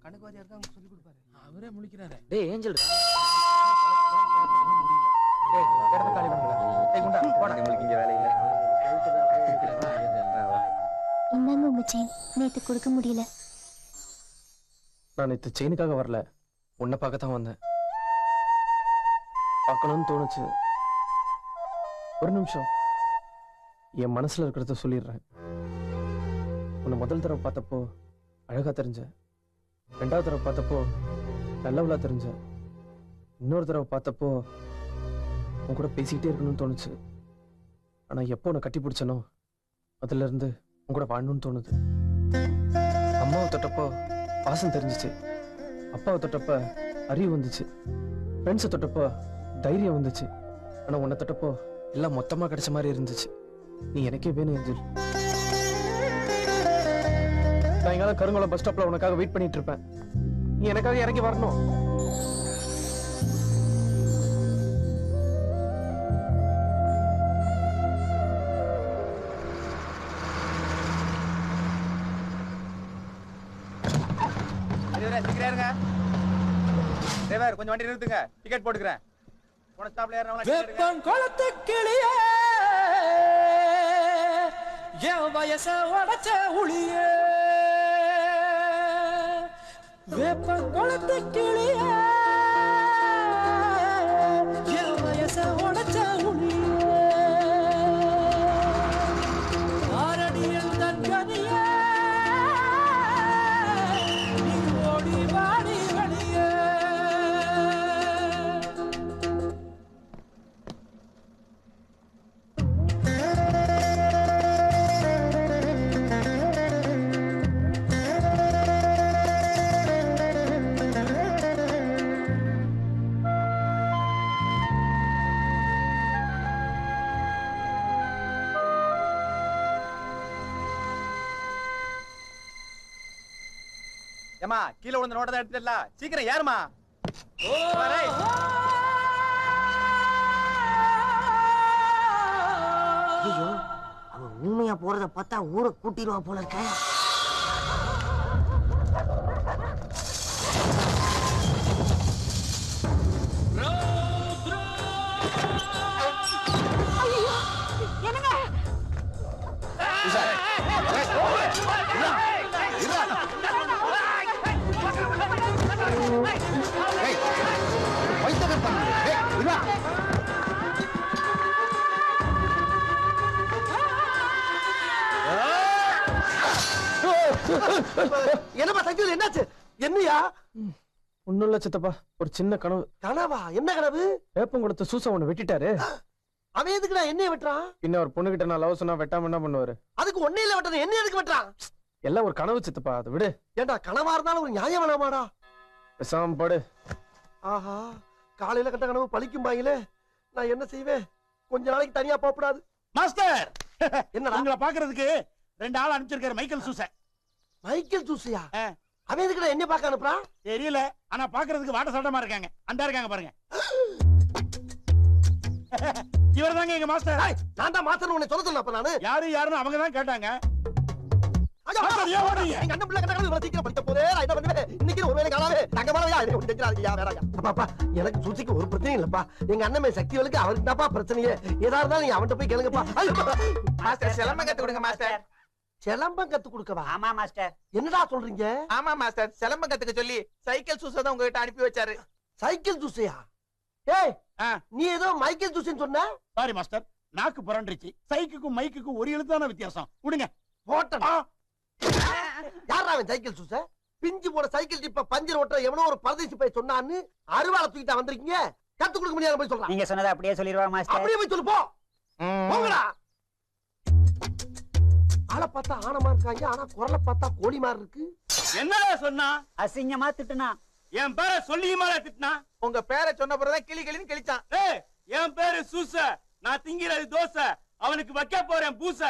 கணக்கு வாரியா இருக்காங்க சொல்லி கொடுப்பாரு. அவரே முழிக்கிறாரு. டேய் ஏஞ்சல் டேய் கடமை காலி பண்ணுடா. டேய் குண்டா போடா. உங்களுக்கு இங்க வேலை இல்ல. இந்தாங்க உங்க செயின். நேத்து கொடுக்க முடியல. நான் நேற்று செயினுக்காக வரல, உன்னை பார்க்கத்தான் வந்தேன். பார்க்கணும்னு தோணுச்சு. ஒரு நிமிஷம் என் மனசுல இருக்கிறத சொல்லிடுறேன். உன்னை முதல் தடவை பார்த்தப்போ அழகா தெரிஞ்ச, ரெண்டாவது தடவை பார்த்தப்போ நல்லவளா தெரிஞ்ச, இன்னொரு தடவை பார்த்தப்போ உன் கூட பேசிக்கிட்டே இருக்கணும்னு தோணுச்சு. ஆனா எப்போ உன்னை கட்டி பிடிச்சனோ அதுல இருந்து உன் கூட வாழணும்னு தோணுது. அம்மாவை தொட்டப்போ பாசம் தெரிஞ்சிச்சு, அப்பாவை தொட்டப்ப அறிவு வந்துச்சு, ஃப்ரெண்ட்ஸை தொட்டப்போ தைரியம் வந்துச்சு. ஆனா உன்னை தொட்டப்போ எல்லாம் மொத்தமா கிடைச்ச மாதிரி இருந்துச்சு. நீ எனக்கே வேணும் ஏஞ்சல். நான் எங்காவது கருங்குளம் பஸ் ஸ்டாப்ல உனக்காக வெயிட் பண்ணிட்டு இருப்பேன். நீ எனக்காக இறங்கி வரணும். டிரைவர் கொஞ்சம் வண்டி நிறுத்துங்க, டிக்கெட் போட்டுக்கிறேன். போன ஸ்டாப்ல வெப்பம் கொளத்து கிளியே, என் வயச உடைச்ச உளியே. வெப்பம் கொளத்து கிளியே, என் வயச உடைச்ச உளியே. ஆரடியில் தன்கனியே, நீ ஓடி வாடி வெளியே. ஏமா கீழே விழுந்த நோட்டை எடுத்துடல, சீக்கிரம் ஏறுமா. ஐயோ, அவன் உண்மையா போறத பார்த்தா ஊரை கூட்டிடுவான் போல இருக்க. என்னப்பா சக்தி, என்னாச்சு? என்னையா? ஒண்ணும் இல்ல சித்தப்பா, ஒரு சின்ன கனவு. கனவா? என்ன கனவு? வேப்பம் கொடுத்த சூசா உன்னை வெட்டிட்டாரு. அவன் எதுக்குடா என்னைய வெட்டுறான்? பின்ன ஒரு பொண்ணு கிட்ட நான் லவ் சொன்னா வெட்டாம என்ன பண்ணுவாரு? அதுக்கு ஒன்னையில வெட்டணும், என்ன எதுக்கு வெட்டுறான்? எல்லாம் ஒரு கனவு சித்தப்பா, அதை விடு. ஏண்டா கனவா இருந்தாலும் ஒரு நியாயம் வேணாமாடா? பேசாம படு. ஆஹா, காலையில கட்ட கனவு பழிக்கும் பாங்களே. நான் என்ன செய்வேன்? கொஞ்ச நாளைக்கு தனியா போகக்கூடாது. மாஸ்டர், என்னடா? உங்களை பாக்குறதுக்கு 2 ஆள் அனுப்பிச்சிருக்காரு. மைக்கேல் சூச. மைக்கேல் ஜூசியா? அவன் எதுக்குடா என்ன பார்க்க அனுப்புறான்? தெரியல, ஆனா பாக்குறதுக்கு வாட்ட சட்டமா இருக்காங்க. அந்த இருக்காங்க பாருங்க. இவர் தாங்க எங்க மாஸ்டர். நான் தான் மாத்தணும் உன்னை சொல்ல அப்ப நானு. யாருன்னு அவங்க தான் கேட்டாங்க. எங்க அண்ணன் பிள்ளை கட்ட கனவு சீக்கிரம் படித்த போதே நான் என்ன பண்ணுவேன்? இன்னைக்கு ஒரு வேலை காணாவே தங்கமானவையா ஒண்ணு தெரிஞ்சாதீங்க. வேறாங்க அப்பாப்பா, எனக்கு சூசிக்கு ஒரு பிரச்சனையும் இல்லப்பா. எங்க அண்ணன் சக்திகளுக்கு அவருக்கு தான்ப்பா பிரச்சனையே. ஏதா இருந்தாலும் நீங்க அவன்கிட்ட போய் கேளுங்கப்பா. மாஸ்டர் சிலம்பம் கத்து கொடுங்க மாஸ்டர். சிலம்பம் கத்து கொடுக்கவா? ஆமா மாஸ்டர். என்னடா சொல்றீங்க? ஆமா மாஸ்டர், சிலம்பம் கத்துக்க சொல்லி சைக்கிள் சூசை தான் உங்ககிட்ட அனுப்பி வச்சாரு. சைக்கிள் ஜூஸையா? ஏய், நீ ஏதோ மைக்கேல் ஜூஸ்ன்னு சொன்ன. சாரி மாஸ்டர், நாக்கு புரண்டுருச்சு. சைக்குக்கும் மைக்குக்கும் ஒரு எழுத்தான வித்தியாசம். விடுங்க. போட்டா யாரா அவன் சைக்கிள் ஜூஸ? பிஞ்சு போட சைக்கிள் டிப்ப பஞ்சர் ஓட்ட எவனோ ஒரு பரதேசி போய் சொன்னான்னு அருவாளை தூக்கிட்டா வந்திருக்கீங்க. கத்து கொடுக்க முடியாது போய் சொல்றான். நீங்க சொன்னதை அப்படியே சொல்லிடுவா மாஸ்டர். அப்படியே போய் சொல்லு போ. போங்கடா. ஆளை பார்த்தா ஆனமா இருக்காங்க, ஆனா குரலை பார்த்தா கோழி மாதிரி இருக்கு. என்னடா சொன்னா? அசிங்கமா திட்டுனா. என் பேரை சொல்லியுமாடா திட்டினா? உங்க பேரை சொன்ன பிறகுதான் கிளி கிளின்னு கிழிச்சான். என் பேரு சூச. நான் திங்கிறது தோசை, அவனுக்கு வைக்க போறேன் பூசை.